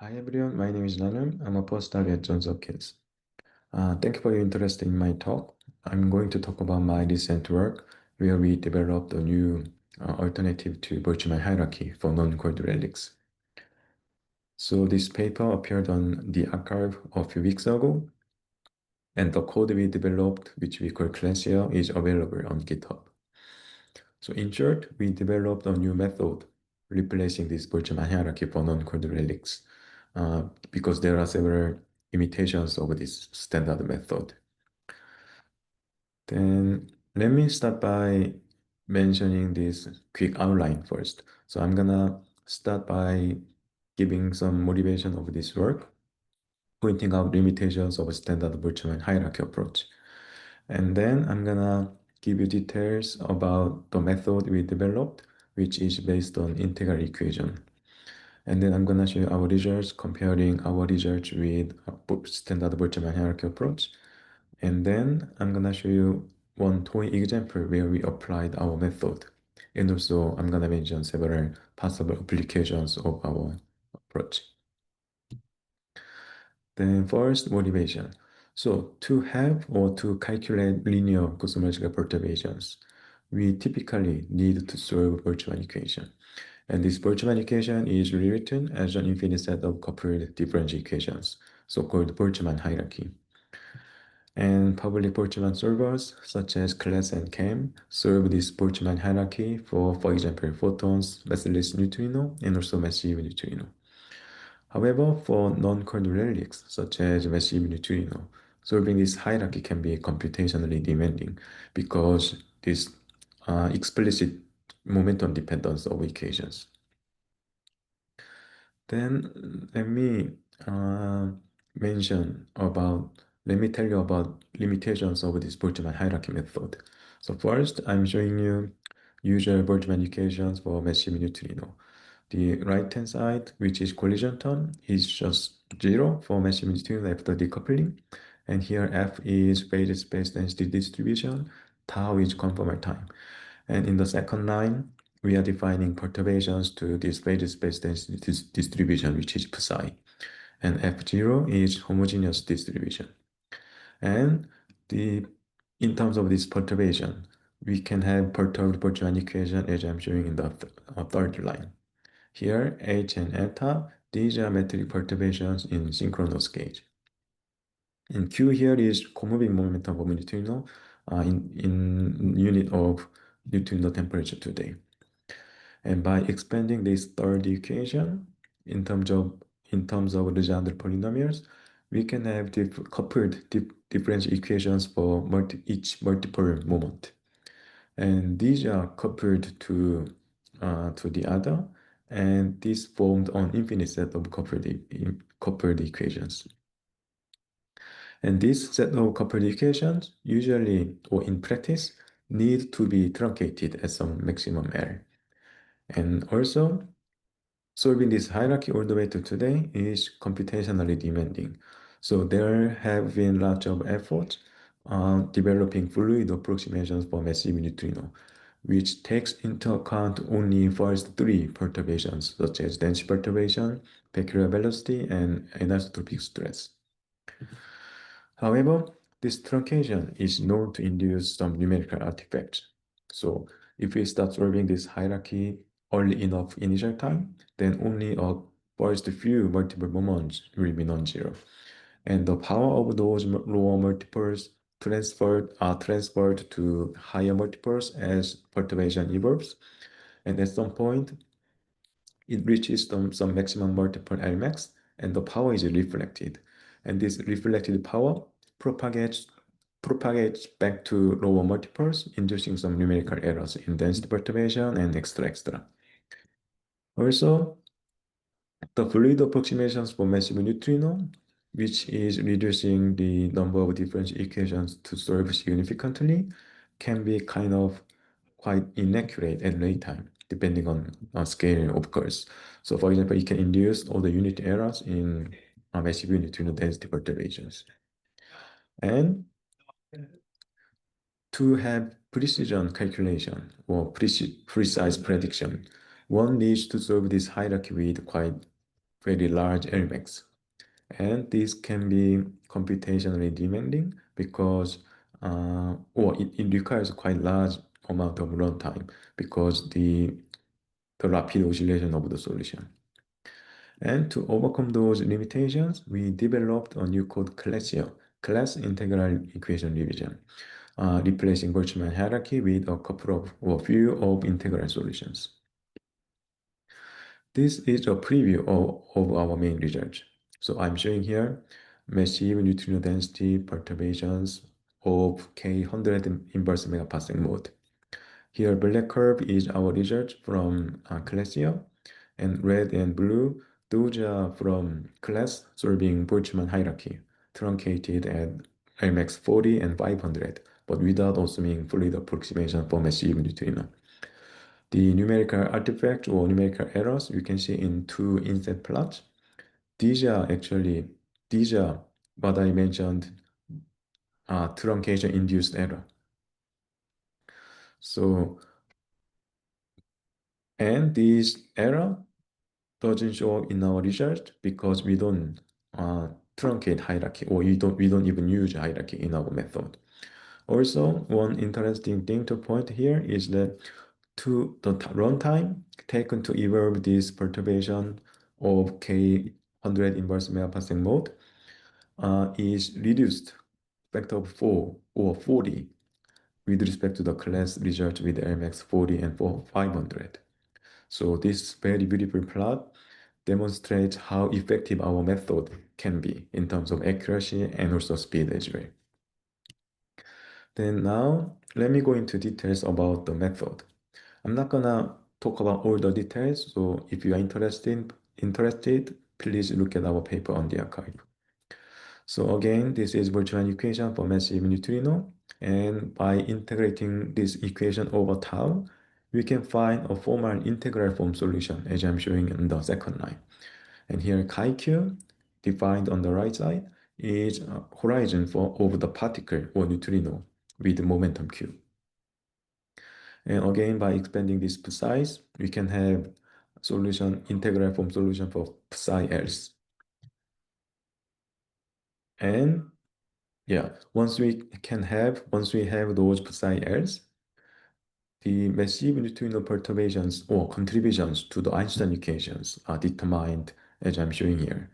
Hi everyone, my name is Nanoom. I'm a postdoc at Johns Hopkins. Thank you for your interest in my talk. I'm going to talk about my recent work where we developed a new alternative to Boltzmann hierarchy for non-code relics. So this paper appeared on the archive a few weeks ago, and the code we developed, which we call Classier, is available on GitHub. So in short, we developed a new method replacing this Boltzmann hierarchy for non-code relics because there are several imitations of this standard method. Then let me start by mentioning this quick outline first. So I'm gonna start by giving some motivation of this work, pointing out limitations of a standard Boltzmann hierarchy approach. And then I'm gonna give you details about the method we developed, which is based on integral equation. And then I'm gonna show you our results, comparing our results with a standard Boltzmann hierarchy approach. And then I'm gonna show you one toy example where we applied our method. And also I'm gonna mention several possible applications of our approach. Then first, motivation. So to have or to calculate linear cosmological perturbations, we typically need to solve Boltzmann equation. And this Boltzmann equation is rewritten as an infinite set of coupled differential equations, so-called Boltzmann hierarchy. And public Boltzmann solvers, such as CLAS and CAM, solve this Boltzmann hierarchy for example, photons, massless neutrino, and also massive neutrino. However, for non-cold relics, such as massive neutrino, solving this hierarchy can be computationally demanding because this explicit momentum dependence of equations. Then uh, let me tell you about limitations of this Boltzmann hierarchy method. So first, I'm showing you usual Boltzmann equations for massive neutrino. The right-hand side, which is collision term, is just 0 for massive neutrino after decoupling. And here F is phase space density distribution, tau is conformal time. And in the second line, we are defining perturbations to this phase space density distribution, which is psi. And F0 is homogeneous distribution. And in terms of this perturbation, we can have perturbed Boltzmann equation as I'm showing in the third line. Here, H and eta, these are metric perturbations in synchronous gauge. And Q here is co-moving momentum of neutrino in unit of neutrino temperature today. And by expanding this third equation in terms of Legendre polynomials, we can have coupled differential equations for each multiple moment. And these are coupled to the other, and this formed an infinite set of coupled equations. And this set of coupled equations usually, or in practice, need to be truncated at some maximum L. And also, solving this hierarchy all the way to today is computationally demanding. So there have been lots of efforts developing fluid approximations for massive neutrino, which takes into account only first three perturbations, such as density perturbation, peculiar velocity, and anisotropic stress. However, this truncation is known to induce some numerical artifacts. So if we start solving this hierarchy early enough initial time, then only a first few multiple moments will be non-zero. And the power of those lower multiples are transferred to higher multiples as perturbation evolves. And at some point, it reaches some maximum multiple Lmax, and the power is reflected. And this reflected power propagates back to lower multiples, inducing some numerical errors in density perturbation and extra. Also, the fluid approximations for massive neutrino, which is reducing the number of differential equations to solve significantly, can be kind of quite inaccurate at late time, depending on scale, of course. So for example, it can induce all the unit errors in massive neutrino density perturbations. And to have precision calculation or precise prediction, one needs to solve this hierarchy with quite very large LMAX. And this can be computationally demanding because or it requires quite large amount of runtime because the rapid oscillation of the solution. And to overcome those limitations, we developed a new code Classio, class integral equation revision, replacing Boltzmann hierarchy with a couple of or few of integral solutions. This is a preview of our main results. So I'm showing here massive neutrino density perturbations of K100 inverse megaparsec mode. Here, black curve is our result from Classio, and red and blue, those are from class solving Boltzmann hierarchy, truncated at LMAX 40 and 500, but without assuming fluid approximation for massive neutrino. The numerical artifacts or numerical errors you can see in two inset plots. These are what I mentioned, truncation induced error. So, and this error doesn't show up in our result because we don't truncate hierarchy, or we don't even use hierarchy in our method. Also, one interesting thing to point here is that the runtime taken to evolve this perturbation of K100 inverse megaparsec mode is reduced factor of 4 or 40 with respect to the class result with LMAX 40 and 500. So this very beautiful plot demonstrates how effective our method can be in terms of accuracy and also speed as well. Then now, let me go into details about the method. I'm not gonna talk about all the details, so if you are interested, please look at our paper on the archive. So again, this is Boltzmann equation for massive neutrino, and by integrating this equation over tau, we can find a formal integral form solution as I'm showing in the second line. And here chi q, defined on the right side, is horizon of the particle or neutrino with momentum q. And again, by expanding this size, we can have solution, integral form solution for psi else. And yeah, once we have those psi else, the massive neutrino perturbations or contributions to the Einstein equations are determined as I'm showing here.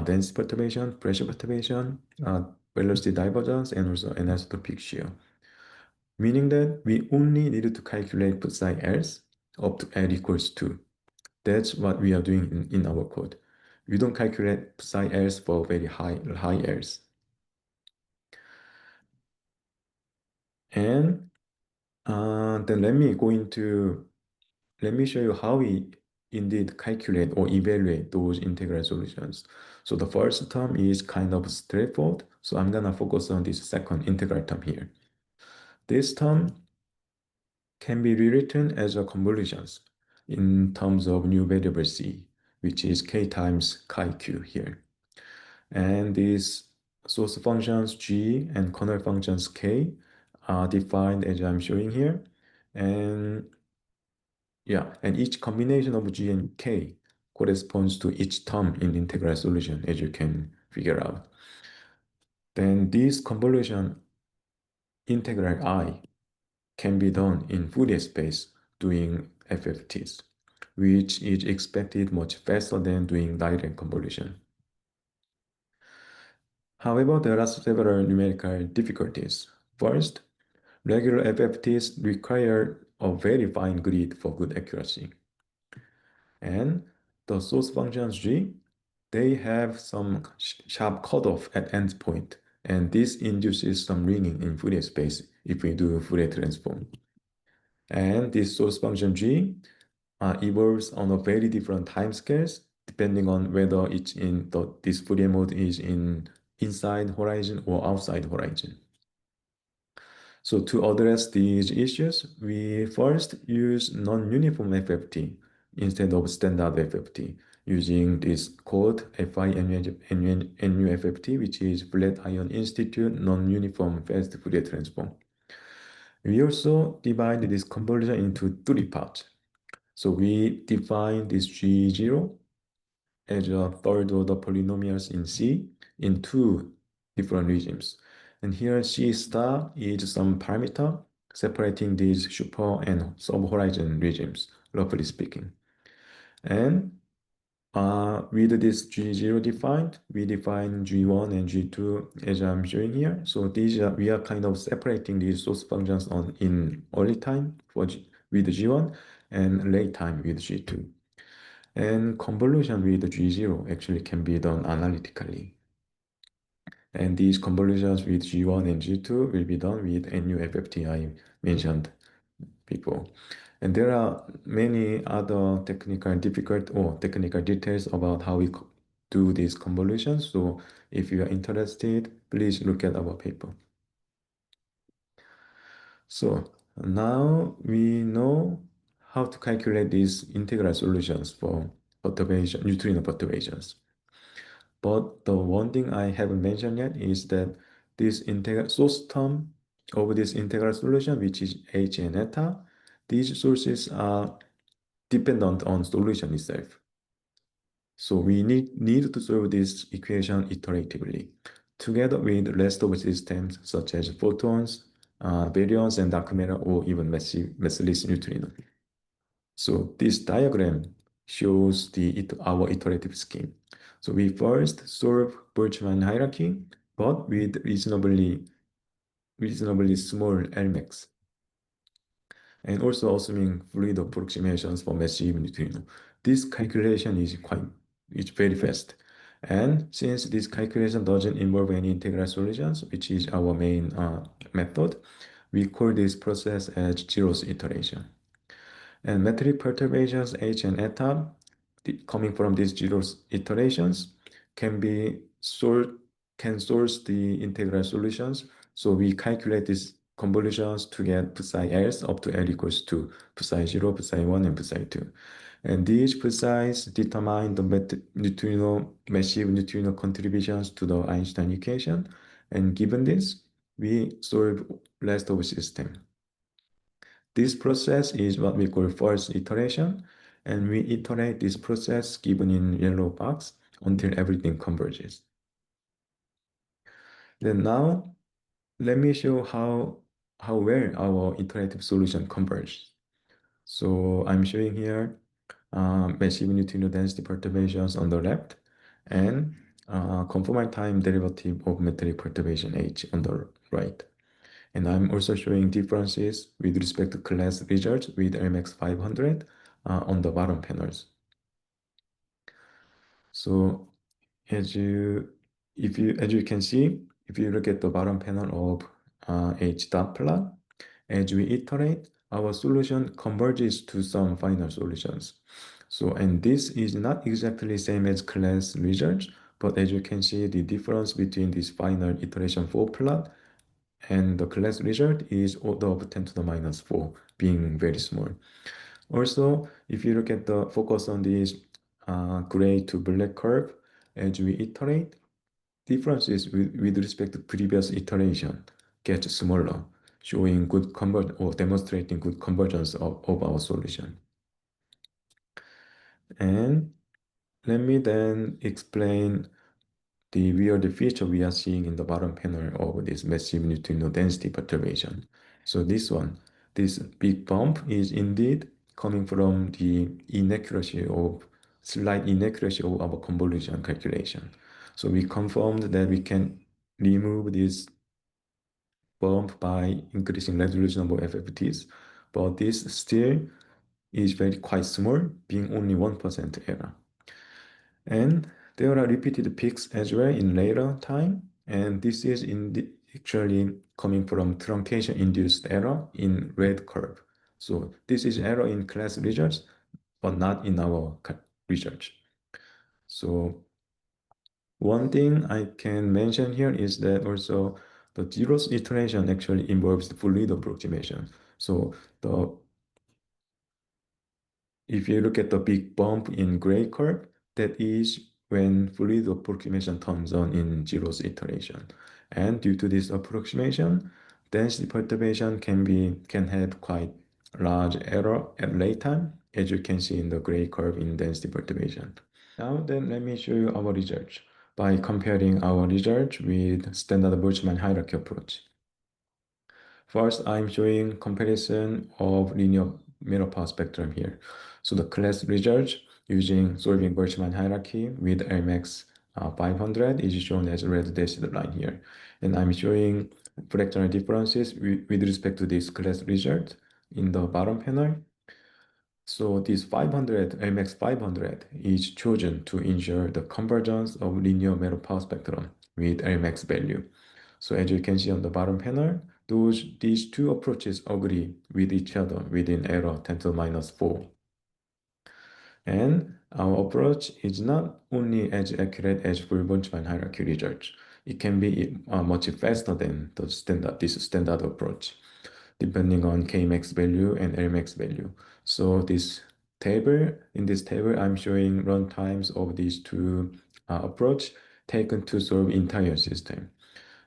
Density perturbation, pressure perturbation, velocity divergence, and also anisotropic shear. Meaning that we only need to calculate psi else up to L equals 2. That's what we are doing in our code. We don't calculate psi else for very high L's. And then let me show you how we indeed calculate or evaluate those integral solutions. So the first term is kind of straightforward. So I'm gonna focus on this second integral term here. This term can be rewritten as a convolutions in terms of new variable c, which is k times chi q here. And these source functions g and kernel functions k are defined as I'm showing here. And yeah, and each combination of g and k corresponds to each term in the integral solution, as you can figure out. Then this convolution integral I can be done in Fourier space doing FFTs, which is expected much faster than doing direct convolution. However, there are several numerical difficulties. First, regular FFTs require a very fine grid for good accuracy. And the source functions G, they have some sharp cutoff at endpoint, and this induces some ringing in Fourier space if we do Fourier transform. And this source function G evolves on a very different timescales depending on whether it's in this Fourier mode is inside horizon or outside horizon. So to address these issues, we first use non-uniform FFT instead of standard FFT using this code FI-NUFFT, which is Flat Ion Institute Non-Uniform Fast Fourier Transform. We also divide this convolution into three parts. So we define this G0, as a third order polynomials in C in two different regimes. And here C star is some parameter separating these super and sub-horizon regimes, roughly speaking. And with this G0 defined, we define G1 and G2 as I'm showing here. So these are, we are kind of separating these source functions on in early time for with G1 and late time with G2. And convolution with G0 actually can be done analytically. And these convolutions with G1 and G2 will be done with NUFFT I mentioned before. And there are many other technical difficult or technical details about how we do these convolutions. So if you are interested, please look at our paper. So now we know how to calculate these integral solutions for perturbation, neutrino perturbations. But the one thing I haven't mentioned yet is that this integral source term of this integral solution, which is h and eta, these sources are dependent on solution itself. So we need to solve this equation iteratively, together with the rest of the systems such as photons, baryons, and dark matter, or even massless neutrino. So this diagram shows our iterative scheme. So we first solve Boltzmann hierarchy, but with reasonably small Lmax, and also assuming fluid approximations for massive neutrino. This calculation is very fast. And since this calculation doesn't involve any integral solutions, which is our main method, we call this process as zeroth iteration. And metric perturbations h and eta coming from these zeroth iterations can be source the integral solutions. So we calculate these convolutions to get psi s up to L equals to psi 0, psi 1, and psi 2. And these psi's determine the massive neutrino contributions to the Einstein equation. And given this, we solve rest of the system. This process is what we call first iteration, and we iterate this process given in yellow box until everything converges. Then now, let me show how well our iterative solution converges. So I'm showing here massive neutrino density perturbations on the left and conformal time derivative of metric perturbation H on the right. And I'm also showing differences with respect to class results with LMX 500 on the bottom panels. So as you can see, if you look at the bottom panel of H dot plot, as we iterate, our solution converges to some final solutions. So, and this is not exactly same as class results, but as you can see, the difference between this final iteration 4 plot and the class result is order of 10 to the minus 4, being very small. Also, if you look at the focus on this gray to black curve, as we iterate, differences with respect to previous iteration get smaller, showing good convergence or demonstrating good convergence of our solution. And let me then explain the weird feature we are seeing in the bottom panel of this massive neutrino density perturbation. So this big bump is indeed coming from the slight inaccuracy of our convolution calculation. So we confirmed that we can remove this bump by increasing resolution of FFTs, but this still is quite small, being only 1% error. And there are repeated peaks as well in later time, and this is actually coming from truncation-induced error in red curve. So this is error in class results, but not in our research. So one thing I can mention here is that also the zeroth iteration actually involves the fluid approximation. So if you look at the big bump in gray curve, that is when fluid approximation turns on in zeroth iteration. And due to this approximation, density perturbation can have quite large error at late time, as you can see in the gray curve in density perturbation. Now then let me show you our results by comparing our results with standard Boltzmann hierarchy approach. First, I'm showing comparison of linear mirror power spectrum here. So the class results using solving Boltzmann hierarchy with LMAX 500 is shown as red dashed line here. And I'm showing fractional differences with respect to this class result in the bottom panel. So this 500, LMAX 500 is chosen to ensure the convergence of linear mirror power spectrum with LMAX value. So as you can see on the bottom panel, these two approaches agree with each other within error 10 to the minus 4. And our approach is not only as accurate as full Boltzmann hierarchy results. It can be much faster than this standard approach, depending on Kmax value and Lmax value. So in this table, I'm showing run times of these two approach taken to solve entire system.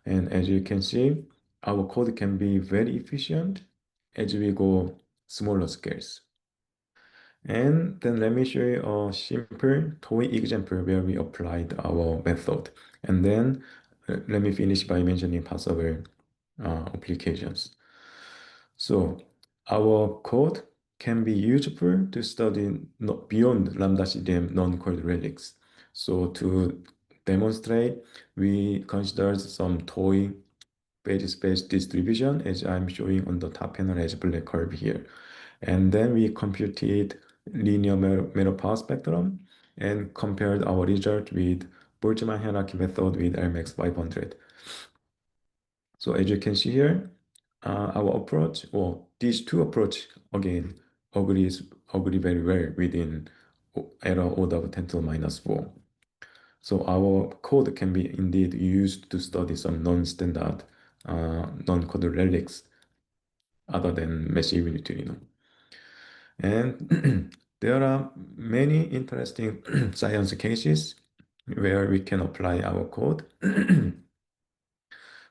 And as you can see, our code can be very efficient as we go smaller scales. And then let me show you a simple toy example where we applied our method. And then let me finish by mentioning possible applications. So our code can be useful to study beyond lambda CDM non-code relics. So to demonstrate, we considered some toy page space distribution as I'm showing on the top panel as black curve here. And then we computed linear mirror power spectrum and compared our result with Boltzmann hierarchy method with LMAX 500. So as you can see here, our approach, or these two approach again agree very well within error order of 10 to the minus 4. So our code can be indeed used to study some non-standard non-coded relics other than massive neutrino. And there are many interesting science cases where we can apply our code.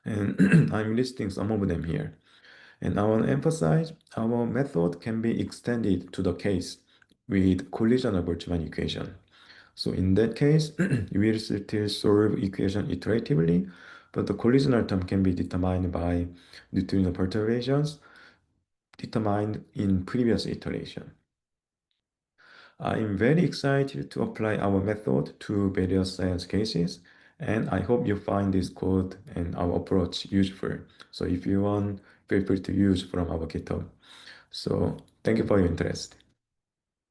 And I'm listing some of them here. And I want to emphasize our method can be extended to the case with collisional Boltzmann equation. So in that case, we will still solve equation iteratively, but the collisional term can be determined by neutrino perturbations determined in previous iteration. I'm very excited to apply our method to various science cases, and I hope you find this code and our approach useful. So if you want, feel free to use from our GitHub. So thank you for your interest.